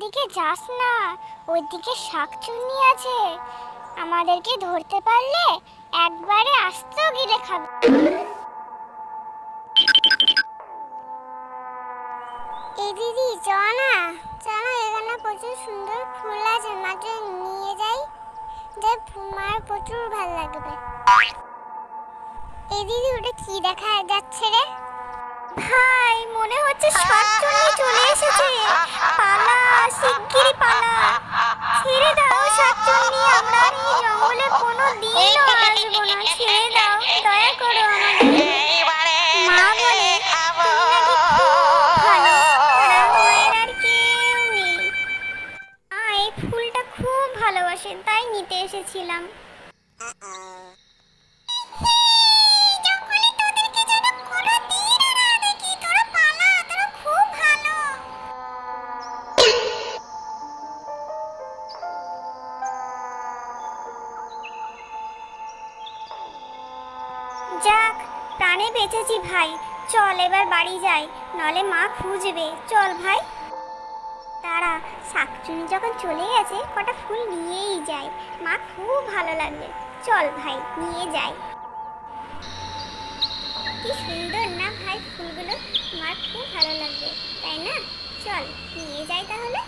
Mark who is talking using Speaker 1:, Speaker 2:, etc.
Speaker 1: ওদিকে যাস না, ওইদিকে শাকচুন্নি আছে, আমাদেরকে ধরতে পারলে একবারে আস্ত গিলে খাবে। এই দিদি চনা চনা, এখানে প্রচুর সুন্দর ফুল আছে, মাকে নিয়ে যাই, যে মার প্রচুর ভালো লাগবে। এই দিদি ওটা কি দেখা যাচ্ছে রে? ভাই মনে হচ্ছে শাকচুন্নি চলে এসেছে, পালা শিগগিরই পালা, ছেড়ে দাও শাকচুন্নি, আমরা আর এই জঙ্গলে কোনো দিনও আসবো না, ছেড়ে দাও, দয়া করো আমাদের। মা বলে তুমি নাকি খুব ভালো, তারা মায়ের আর কেউ নেই। এই ফুলটা খুব ভালোবাসেন, তাই নিতে এসেছিলাম। যাক, প্রাণে বেঁচেছি ভাই, চল এবার বাড়ি যাই, নলে মা খুঁজবে, চল ভাই। তারা শাকচুন্নি যখন চলে গেছে কটা ফুল নিয়েই যায়, মা খুব ভালো লাগবে, চল ভাই নিয়ে যাই। কি সুন্দর না ভাই ফুলগুলো, মার খুব ভালো লাগবে, তাই না? চল নিয়ে যাই তাহলে।